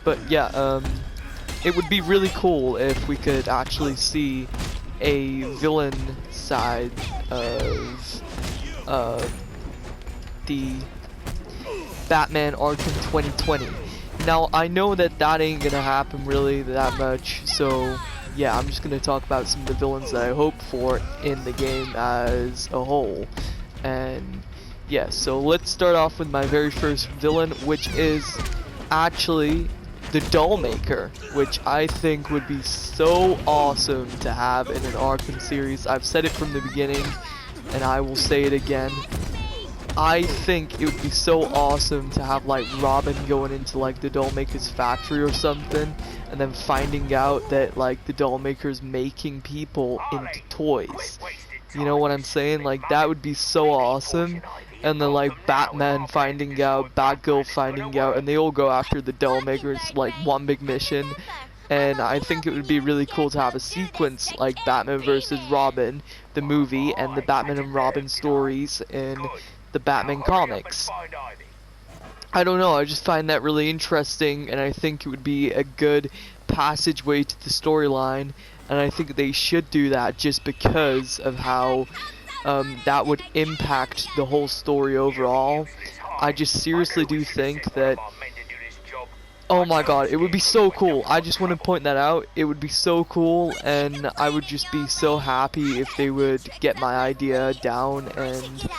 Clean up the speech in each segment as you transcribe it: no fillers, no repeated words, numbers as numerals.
But yeah, it would be really cool if we could actually see a villain side of the Batman Arkham 2020. Now, I know that that ain't gonna happen really that much, so yeah, I'm just gonna talk about some of the villains that I hope for in the game as a whole. And yeah, so let's start off with my very first villain, which is actually the Dollmaker, which I think would be so awesome to have in an Arkham series. I've said it from the beginning, and I will say it again. I think it would be so awesome to have like Robin going into like the Dollmaker's factory or something, and then finding out that like the Dollmaker's making people into toys. You know what I'm saying? Like that would be so awesome. And then like Batman finding out, Batgirl finding out, and they all go after the Dollmaker. It's like one big mission. And I think it would be really cool to have a sequence like Batman vs. Robin, the movie, and the Batman and Robin stories in the Batman comics. I don't know, I just find that really interesting, and I think it would be a good passageway to the storyline, and I think they should do that just because of how that would impact the whole story overall. I just seriously do think that, oh my god, it would be so cool. I just want to point that out. It would be so cool, and I would just be so happy if they would get my idea down and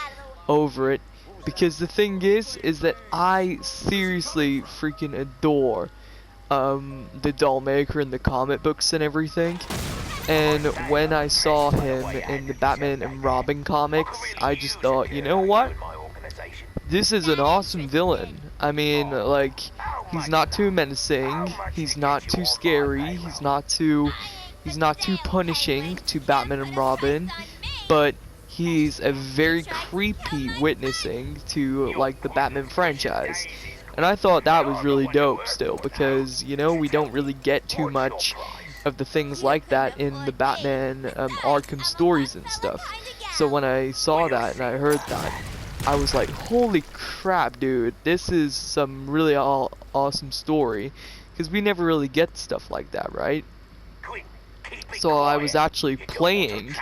over it, because the thing is that I seriously freaking adore the Dollmaker in the comic books and everything, and when I saw him in the Batman and Robin comics, I just thought, you know what, this is an awesome villain. I mean, like, he's not too menacing, he's not too scary, he's not too punishing to Batman and Robin, but he's a very creepy witnessing to like the Batman franchise. And I thought that was really dope still, because you know, we don't really get too much of the things like that in the Batman Arkham stories and stuff. So when I saw that and I heard that, I was like, holy crap, dude, this is some really awesome story, because we never really get stuff like that, right? So I was actually playing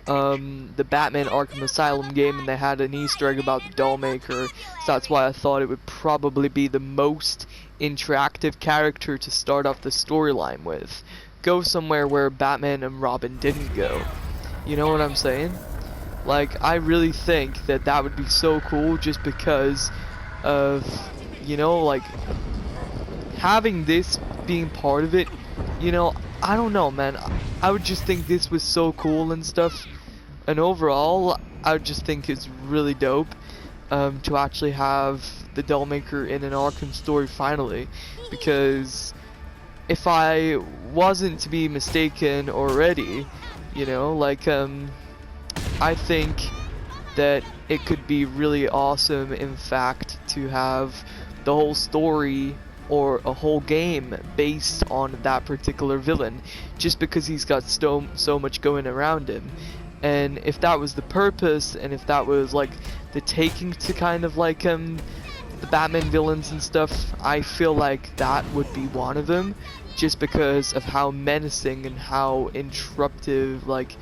the Batman Arkham Asylum game, and they had an Easter egg about the Dollmaker, so that's why I thought it would probably be the most interactive character to start off the storyline with. Go somewhere where Batman and Robin didn't go. You know what I'm saying? Like, I really think that that would be so cool, just because of, you know, like, having this being part of it. You know, I don't know, man. I would just think this was so cool and stuff. And overall, I would just think it's really dope to actually have the Dollmaker in an Arkham story finally. Because if I wasn't to be mistaken already, you know, like, I think that it could be really awesome, in fact, to have the whole story or a whole game based on that particular villain, just because he's got so much going around him. And if that was the purpose, and if that was like the taking to kind of like the Batman villains and stuff, I feel like that would be one of them, just because of how menacing and how interruptive like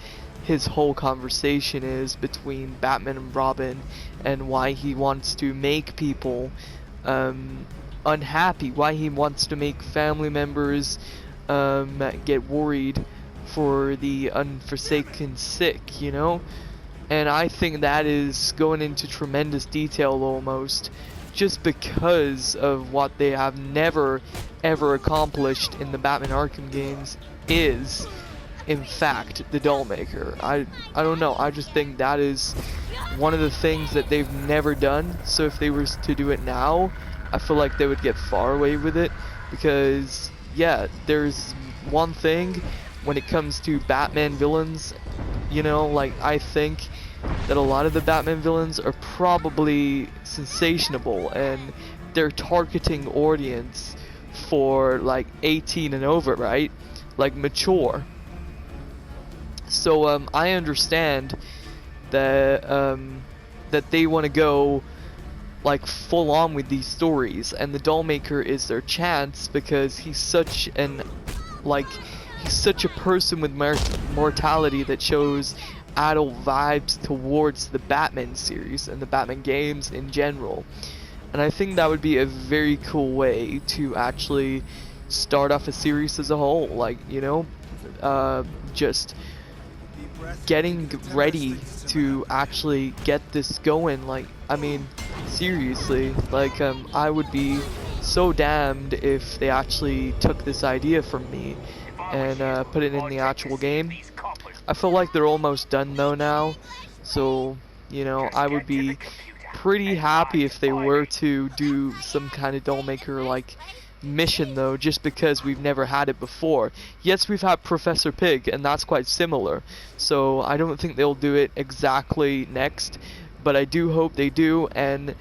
his whole conversation is between Batman and Robin, and why he wants to make people unhappy, why he wants to make family members get worried for the unforsaken sick, you know? And I think that is going into tremendous detail almost, just because of what they have never ever accomplished in the Batman Arkham games is, in fact, the Dollmaker. I don't know, I just think that is one of the things that they've never done, so if they were to do it now, I feel like they would get far away with it, because yeah, there's one thing when it comes to Batman villains, you know, like, I think that a lot of the Batman villains are probably sensational, and they're targeting audience for like 18 and over, right? Like mature. So I understand that that they want to go like full on with these stories, and the Dollmaker is their chance because he's such an he's such a person with mortality that shows adult vibes towards the Batman series and the Batman games in general. And I think that would be a very cool way to actually start off a series as a whole, like, you know, just getting ready to actually get this going. Like, I mean, seriously, like, I would be so damned if they actually took this idea from me and put it in the actual game. I feel like they're almost done though now, so, you know, I would be pretty happy if they were to do some kind of Dollmaker like mission though, just because we've never had it before. Yes, we've had Professor Pig, and that's quite similar, so I don't think they'll do it exactly next, but I do hope they do. And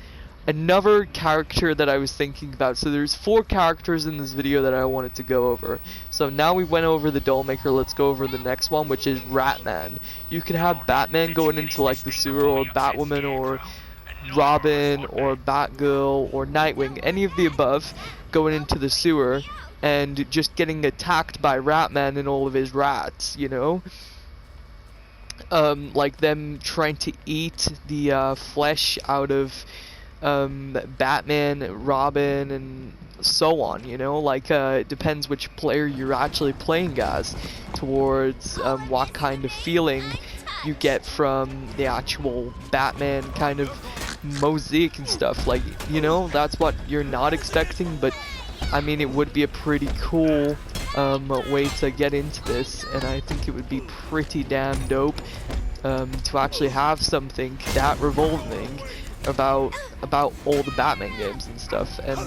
another character that I was thinking about, so there's 4 characters in this video that I wanted to go over. So now we went over the Dollmaker, let's go over the next one, which is Ratman. You could have Batman going into like the sewer, or Batwoman, or Robin, or Batgirl, or Nightwing, any of the above, going into the sewer and just getting attacked by Ratman and all of his rats, you know? Like them trying to eat the flesh out of Batman, Robin, and so on, you know? Like, it depends which player you're actually playing as towards what kind of feeling you get from the actual Batman kind of mosaic and stuff. Like, you know, that's what you're not expecting, but I mean, it would be a pretty cool way to get into this, and I think it would be pretty damn dope to actually have something that revolving about all the Batman games and stuff. And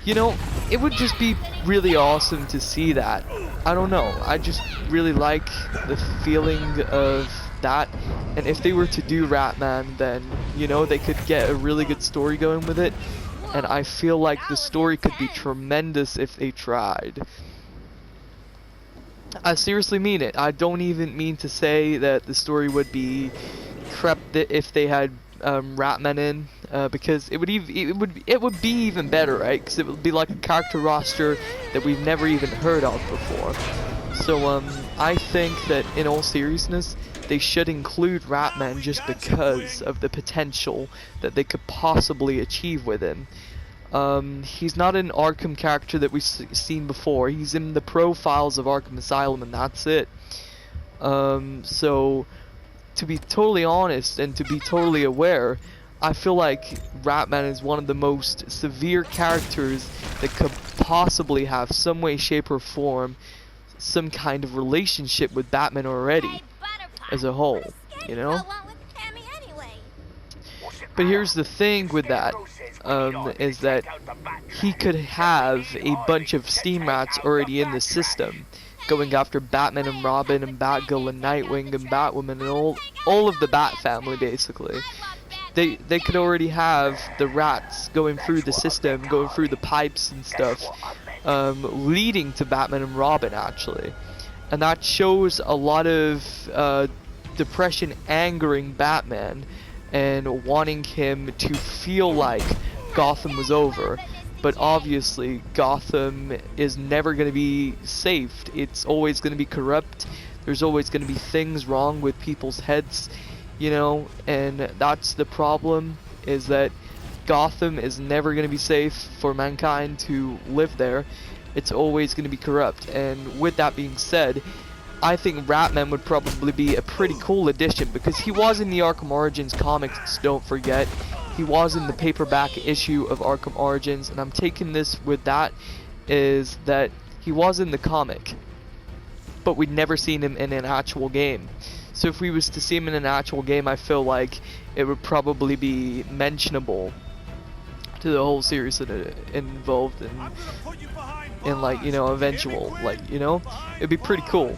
you know, it would just be really awesome to see that. I don't know, I just really like the feeling of that, and if they were to do Ratman, then, you know, they could get a really good story going with it, and I feel like the story could be tremendous if they tried. I seriously mean it. I don't even mean to say that the story would be crap if they had Ratman in, because it would be even better, right? Because it would be like a character roster that we've never even heard of before. So I think that in all seriousness, they should include Ratman just because of the potential that they could possibly achieve with him. He's not an Arkham character that we've seen before. He's in the profiles of Arkham Asylum, and that's it. So, to be totally honest and to be totally aware, I feel like Ratman is one of the most severe characters that could possibly have some way, shape, or form some kind of relationship with Batman already as a whole, you know? But here's the thing with that, is that he could have a bunch of Steam Rats already in the system, going after Batman and Robin and Batgirl and Nightwing and Batwoman and all of the Bat family, basically. They could already have the rats going through the system, going through the pipes and stuff, leading to Batman and Robin, actually. And that shows a lot of depression angering Batman and wanting him to feel like Gotham was over. But obviously Gotham is never going to be saved. It's always going to be corrupt. There's always going to be things wrong with people's heads, you know, and that's the problem, is that Gotham is never going to be safe for mankind to live there. It's always going to be corrupt. And with that being said, I think Ratman would probably be a pretty cool addition, because he was in the Arkham Origins comics, don't forget. He was in the paperback issue of Arkham Origins, and I'm taking this with that, is that he was in the comic, but we'd never seen him in an actual game. So if we was to see him in an actual game, I feel like it would probably be mentionable to the whole series that involved in like, you know, eventual, like, you know, it'd be pretty cool.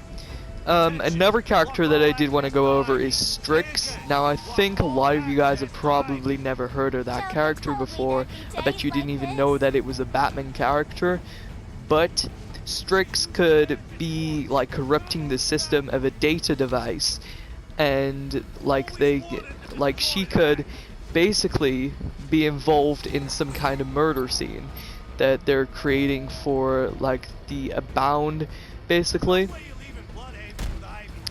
Another character that I did want to go over is Strix. Now, I think a lot of you guys have probably never heard of that character before. I bet you didn't even know that it was a Batman character. But Strix could be like corrupting the system of a data device, and like she could basically be involved in some kind of murder scene that they're creating for like the Abound, basically.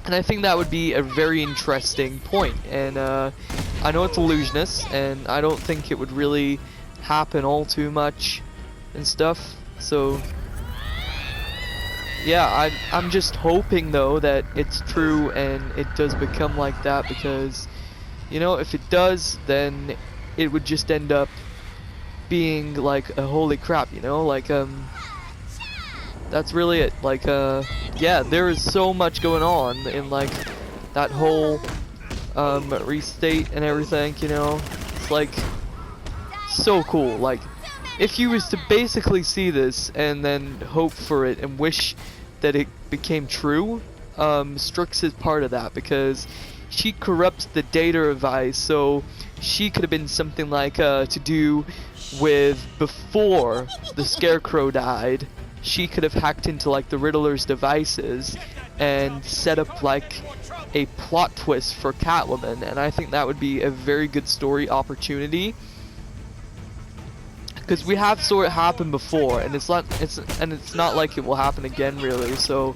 And I think that would be a very interesting point. And I know it's illusionist, and I don't think it would really happen all too much and stuff. So yeah, I'm just hoping though that it's true and it does become like that, because you know, if it does, then it would just end up being like a holy crap, you know, like that's really it. Like yeah, there is so much going on in like that whole restate and everything, you know. It's like so cool. Like if you was to basically see this and then hope for it and wish that it became true, Strix is part of that, because she corrupts the data of Vice, so she could have been something like to do with before the Scarecrow died. She could have hacked into like the Riddler's devices and set up like a plot twist for Catwoman, and I think that would be a very good story opportunity, because we have saw it happen before, and it's not like it will happen again really. So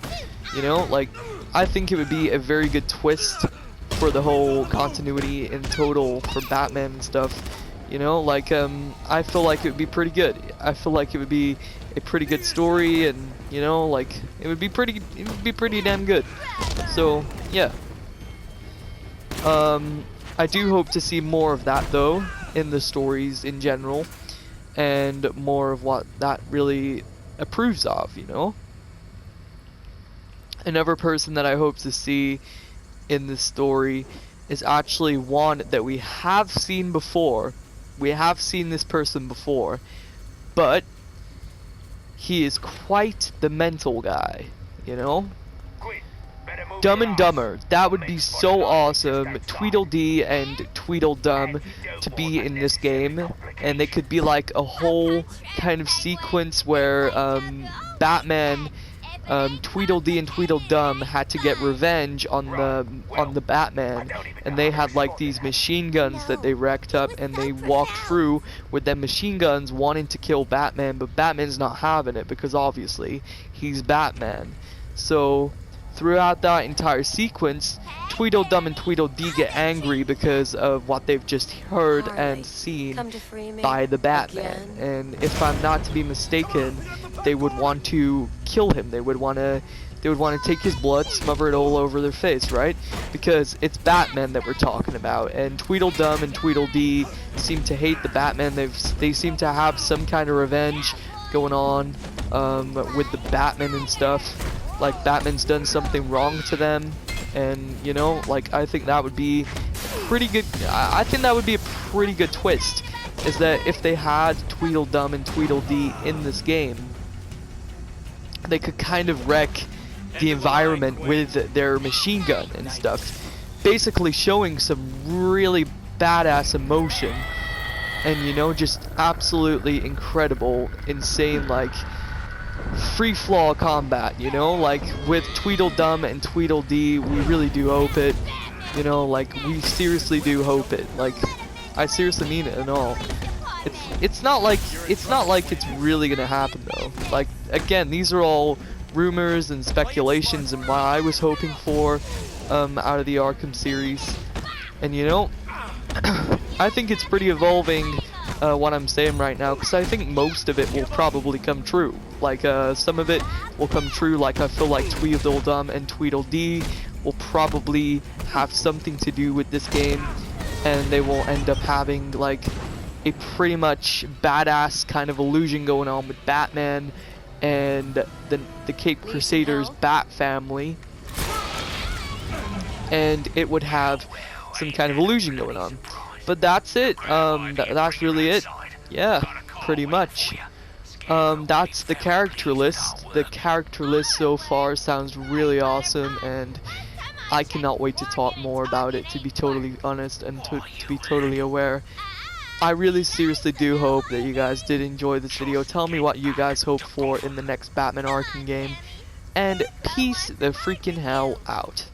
you know, like I think it would be a very good twist for the whole continuity in total for Batman and stuff. You know, like I feel like it would be pretty good. I feel like it would be a pretty good story, and you know, like it would be pretty damn good. So yeah, I do hope to see more of that though in the stories in general, and more of what that really approves of, you know. Another person that I hope to see in this story is actually one that we have seen before. We have seen this person before, but he is quite the mental guy, you know? Dumb and Dumber, that would be so awesome. Tweedledee and Tweedledum to be in this game, and they could be like a whole kind of sequence where Batman, Tweedledee and Tweedledum had to get revenge on the Batman, and they had like these machine guns that they wrecked up, and they walked through with them machine guns wanting to kill Batman, but Batman's not having it because obviously he's Batman. So throughout that entire sequence, Tweedledum and Tweedledee get angry because of what they've just heard and seen by the Batman. And if I'm not to be mistaken, they would want to kill him. They would want to take his blood, smother it all over their face, right? Because it's Batman that we're talking about, and Tweedledum and Tweedledee seem to hate the Batman. They seem to have some kind of revenge going on with the Batman and stuff. Like Batman's done something wrong to them, and you know, like I think that would be pretty good. I think that would be a pretty good twist, is that if they had Tweedledum and Tweedledee in this game, they could kind of wreck the environment with their machine gun and stuff, basically showing some really badass emotion, and you know, just absolutely incredible, insane, like free flow combat, you know, like with Tweedledum and Tweedledee. We really do hope it, you know, like we seriously do hope it. Like I seriously mean it and all. It's not like it's really gonna happen though. Like again, these are all rumors and speculations and what I was hoping for out of the Arkham series. And you know, I think it's pretty evolving what I'm saying right now, because I think most of it will probably come true. Like some of it will come true. Like I feel like Tweedledum and Tweedledee will probably have something to do with this game, and they will end up having like a pretty much badass kind of illusion going on with Batman and the Cape Crusaders Bat family, and it would have some kind of illusion going on. But that's it. That's really it. Yeah, pretty much. That's the character list. The character list so far sounds really awesome, and I cannot wait to talk more about it, to be totally honest and to be totally aware. I really seriously do hope that you guys did enjoy this video. Tell me what you guys hope for in the next Batman Arkham game, and peace the freaking hell out.